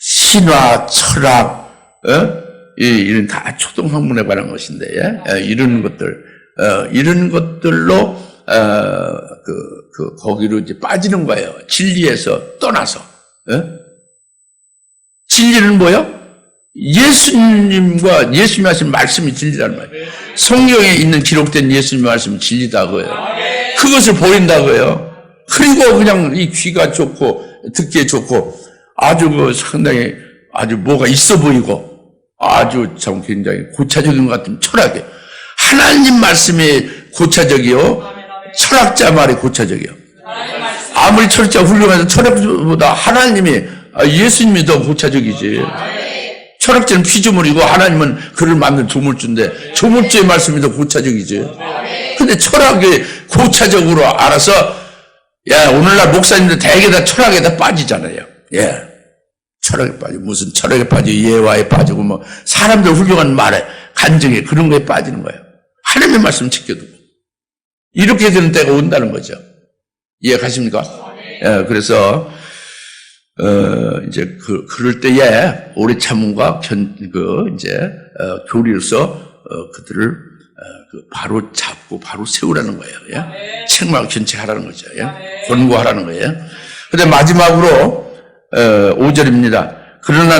신화, 철학, 이런 다 초등학문에 관한 것인데, 이런 것들로 거기로 이제 빠지는 거예요. 진리에서 떠나서. 진리는 뭐요? 예수님과 예수님이 하신 말씀이 진리라는 말이에요. 성경에 있는 기록된 예수님의 말씀이 진리다 그거예요. 그것을 버린다고요. 그리고 그냥 이 귀가 좋고 듣기에 좋고 아주 상당히 아주 뭐가 있어 보이고 아주 참 굉장히 고차적인 것 같은 철학이에요. 하나님 말씀이 고차적이요, 철학자 말이 고차적이요. 아무리 철학자 훌륭해서 철학보다 하나님이, 예수님이 더 고차적이지. 철학자는 피조물이고 하나님은 그를 만든 조물주인데 조물주의 말씀이 더 고차적이지. 근데 철학이 고차적으로 알아서, 오늘날 목사님들 대개 다 철학에 다 빠지잖아요. 철학에 빠지고, 무슨 철학에 빠지고, 예화에 빠지고, 뭐, 사람들 훌륭한 말에, 간증에, 그런 거에 빠지는 거예요. 하나님의 말씀 지켜두고. 이렇게 되는 때가 온다는 거죠. 이해가십니까? 그래서, 이제, 그럴 때에, 오래 참음과 교리로서, 그들을, 바로 잡고, 바로 세우라는 거예요. 책망 견책하라는 거죠. 권고하라는 거예요. 근데 마지막으로, 5절입니다. 그러나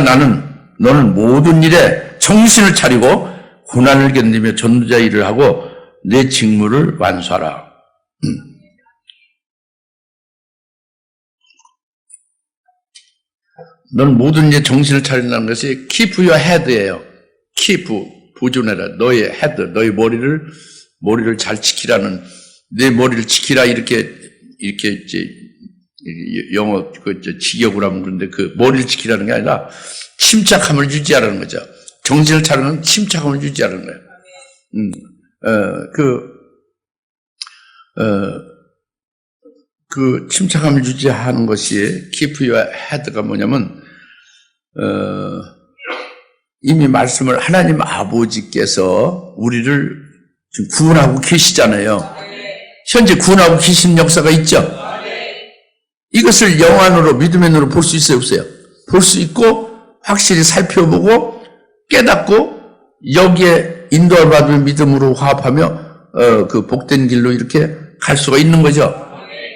너는 모든 일에 정신을 차리고 고난을 견디며 전도자 일을 하고 내 직무를 완수하라. 너는 모든 일에 정신을 차린다는 것이 keep your head예요. keep, 보존해라. 너의 head, 너의 머리를 잘 지키라는, 내 머리를 지키라 이렇게 이제 영어 직역으로 하면 그런데 그 머리를 지키라는 게 아니라 침착함을 유지하라는 거죠. 정신을 차리는 침착함을 유지하라는 거예요. 그 침착함을 유지하는 것이 keep your head가 뭐냐면 이미 말씀을 하나님 아버지께서 우리를 지금 구원하고 계시잖아요. 현재 구원하고 계신 역사가 있죠. 이것을 영안으로 믿음의 눈으로 볼 수 있어요, 없어요? 볼 수 있고 확실히 살펴보고 깨닫고 여기에 인도를 받으면 믿음으로 화합하며 그 복된 길로 이렇게 갈 수가 있는 거죠.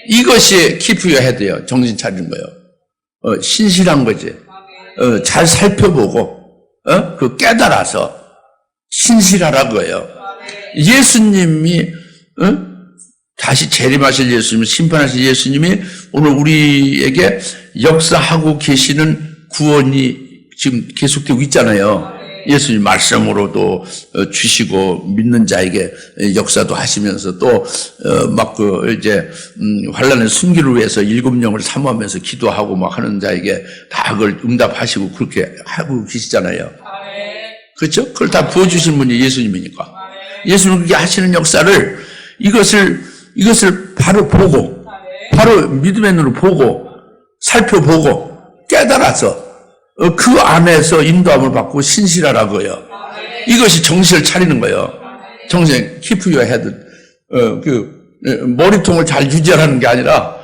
이것이 keep your head예요. 정신 차리는 거예요. 신실한 거지. 잘 살펴보고 그 깨달아서 신실하라는 거예요. 예수님이 다시 재림하실 예수님, 심판하실 예수님이 오늘 우리에게 역사하고 계시는 구원이 지금 계속되고 있잖아요. 예수님 말씀으로도 주시고 믿는 자에게 역사도 하시면서 또 막 환난의 순기를 위해서 7영을 사모하면서 기도하고 막 하는 자에게 다 그걸 응답하시고 그렇게 하고 계시잖아요. 그렇죠? 그걸 다 부어주신 분이 예수님이니까. 예수님 그렇게 하시는 역사를 이것을 바로 보고, 바로 믿음의 눈으로 보고, 살펴보고, 깨달아서, 그 안에서 인도함을 받고 신실하라고요. 이것이 정신을 차리는 거예요. 정신, keep your head. 머리통을 잘 유지하라는 게 아니라,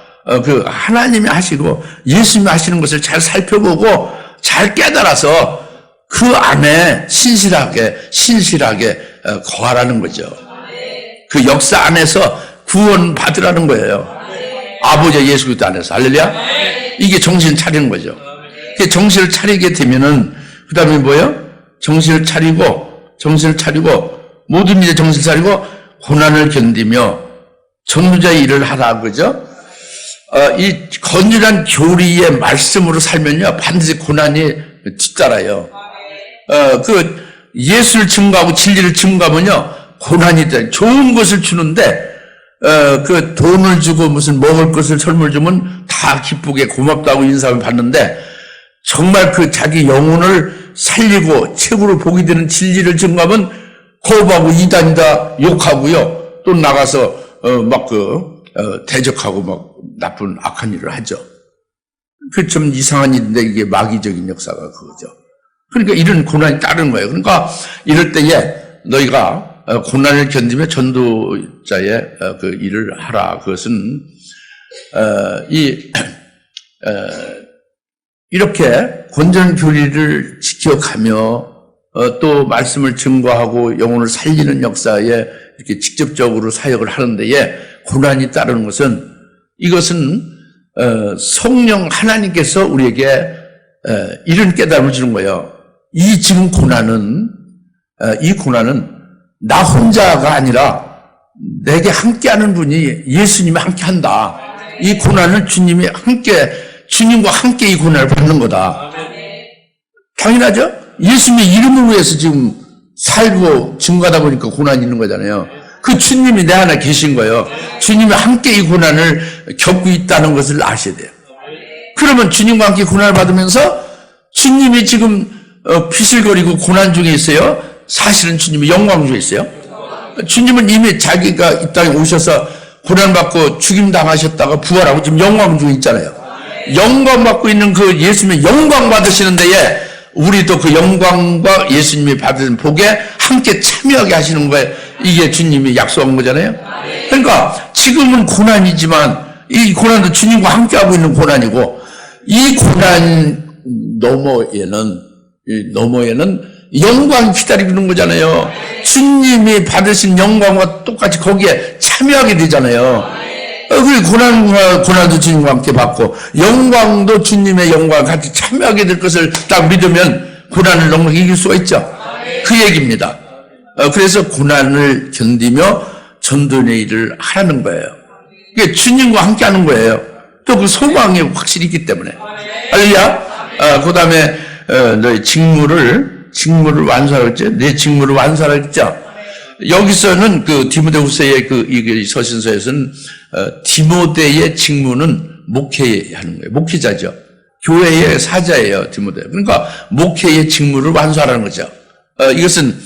하나님이 하시고, 예수님이 하시는 것을 잘 살펴보고, 잘 깨달아서, 그 안에 신실하게 거하라는 거죠. 그 역사 안에서 구원 받으라는 거예요. 아버지 예수 그리스도 안에서. 할렐루야. 이게 정신을 차리는 거죠. 정신을 차리게 되면은 그다음에 뭐예요? 정신을 차리고 모든 일에 정신을 차리고 고난을 견디며 전도자의 일을 하라 그죠? 이 건전한 교리의 말씀으로 살면요 반드시 고난이 뒤따라요. 예수를 증거하고 진리를 증거하면요 고난이 돼. 좋은 것을 주는데 돈을 주고 무슨 먹을 것을 선물 주면 다 기쁘게 고맙다고 인사를 받는데 정말 자기 영혼을 살리고 최고로 복이 되는 진리를 증거하면 거부하고 이단이다 욕하고요. 또 나가서 대적하고 막 나쁜 악한 일을 하죠. 그 좀 이상한 일인데 이게 마귀적인 역사가 그거죠. 그러니까 이런 고난이 따르는 거예요. 그러니까 이럴 때에 너희가 고난을 견디며 전도자의 그 일을 하라. 그것은 이렇게 건전한 교리를 지켜가며 또 말씀을 증거하고 영혼을 살리는 역사에 이렇게 직접적으로 사역을 하는 데에 고난이 따르는 것은 이것은 성령 하나님께서 우리에게 이런 깨달음을 주는 거예요. 이 고난은 나 혼자가 아니라 내게 함께하는 분이 예수님이 함께한다. 이 고난을 주님과 함께 이 고난을 받는 거다. 당연하죠? 예수님의 이름을 위해서 지금 살고 증거하다 보니까 고난이 있는 거잖아요. 그 주님이 내 안에 계신 거예요. 주님이 함께 이 고난을 겪고 있다는 것을 아셔야 돼요. 그러면 주님과 함께 고난을 받으면서 주님이 지금 비슬거리고 고난 중에 있어요. 사실은 주님이 영광 중에 있어요. 주님은 이미 자기가 이 땅에 오셔서 고난받고 죽임당하셨다가 부활하고 지금 영광 중에 있잖아요. 영광 받고 있는 그 예수님의 영광 받으시는 데에 우리도 그 영광과 예수님이 받은 복에 함께 참여하게 하시는 거예요. 이게 주님이 약속한 거잖아요. 그러니까 지금은 고난이지만 이 고난도 주님과 함께하고 있는 고난이고 이 고난 너머에는 영광이 기다리고 있는 거잖아요. 주님이 받으신 영광과 똑같이 거기에 참여하게 되잖아요. 그리고 고난도 주님과 함께 받고 영광도 주님의 영광과 같이 참여하게 될 것을 딱 믿으면 고난을 넉넉히 이길 수가 있죠. 그 얘기입니다. 그래서 고난을 견디며 전도의 일을 하라는 거예요. 이게 주님과 함께 하는 거예요. 또 그 소망이 확실히 있기 때문에. 할렐루야. 그 다음에 너희 직무를 완수하겠죠. 내 직무를 완수하겠죠. 여기서는 그 디모데후서의 이 서신서에서는 디모데의 직무는 목회하는 거예요. 목회자죠. 교회의 사자예요, 디모데. 그러니까 목회의 직무를 완수하라는 거죠. 이것은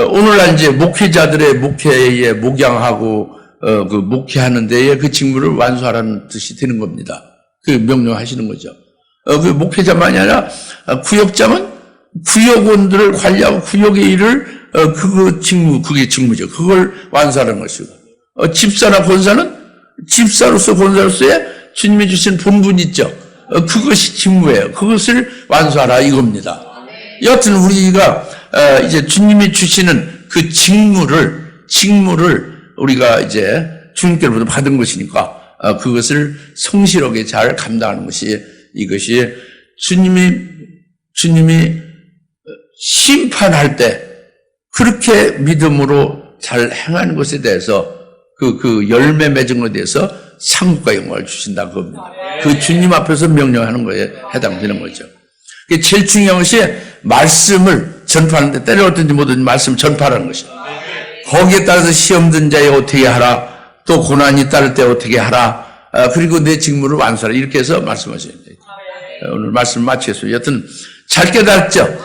오늘날 이제 목회자들의 목회에 목양하고 그 목회하는 데에 그 직무를 완수하라는 뜻이 되는 겁니다. 그 명령하시는 거죠. 그 목회자만이 아니라 구역장은 구역원들을 관리하고 구역의 일을 그게 직무죠. 그걸 완수하는 것이고 집사나 권사는 집사로서 권사로서의 주님이 주신 본분이 있죠. 그것이 직무예요. 그것을 완수하라 이겁니다. 여하튼 우리가 이제 주님이 주시는 그 직무를 우리가 이제 주님께로부터 받은 것이니까 그것을 성실하게 잘 감당하는 것이 이것이 주님이 심판할 때 그렇게 믿음으로 잘 행하는 것에 대해서 그 열매 맺은 것에 대해서 상급과 영광을 주신다 그겁니다. 그 주님 앞에서 명령하는 거에 해당되는 거죠. 제일 중요한 것이 말씀을 전파하는데 때려왔든지 뭐든지 말씀을 전파하는 것이죠. 거기에 따라서 시험 든 자에 어떻게 하라, 또 고난이 따를 때 어떻게 하라, 그리고 내 직무를 완수하라 이렇게 해서 말씀하셔야 돼요. 오늘 말씀 마치겠습니다. 여튼 잘 깨달았죠?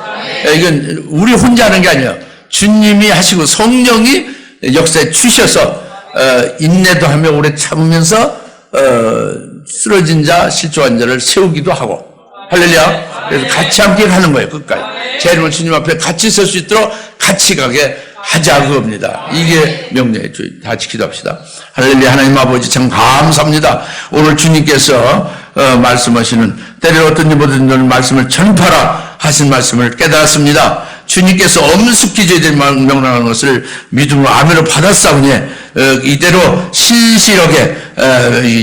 이건 우리 혼자 하는 게 아니에요. 주님이 하시고 성령이 역사에 주셔서 인내도 하며 오래 참으면서 쓰러진 자, 실족한 자를 세우기도 하고 할렐루야. 그래서 같이 함께 가는 거예요. 끝까지. 제 이름은 주님 앞에 같이 설 수 있도록 같이 가게 하자 그겁니다. 이게 명령의 주의. 다 같이 기도합시다. 할렐루야. 하나님 아버지 참 감사합니다. 오늘 주님께서 말씀하시는 때려 어떤 이보든 말씀을 전파라 하신 말씀을 깨달았습니다. 주님께서 엄숙히 저희들 명령하는 것을 믿음으로 아멘으로 받았사오니 이대로 신실하게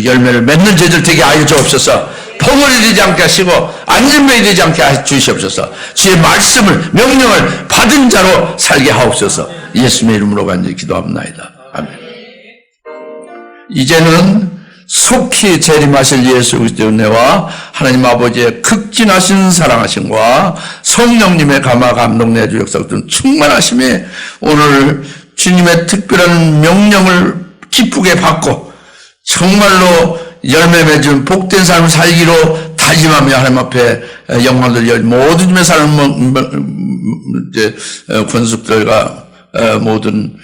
열매를 맺는 저희들 되게 하여 주옵소서. 펑을 되지 않게 하시고 안전병이 되지 않게 해 주시옵소서. 주의 말씀을 명령을 받은 자로 살게 하옵소서. 예수님의 이름으로 간절히 기도합니다. 아멘. 이제는 속히 재림하실 예수 그리스도의 은혜와 하나님 아버지의 극진하신 사랑하심과 성령님의 감화 감동 내주 역사들 충만하심에 오늘 주님의 특별한 명령을 기쁘게 받고 정말로 열매 맺은 복된 삶을 살기로 다짐하며 하나님 앞에 영광 돌려 모든 주님의 사랑 권속들과 모든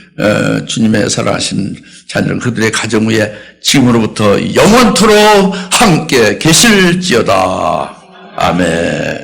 주님의 사랑하신 자녀들 그들의 가정 위에 지금으로부터 영원토록 함께 계실지어다. 아멘.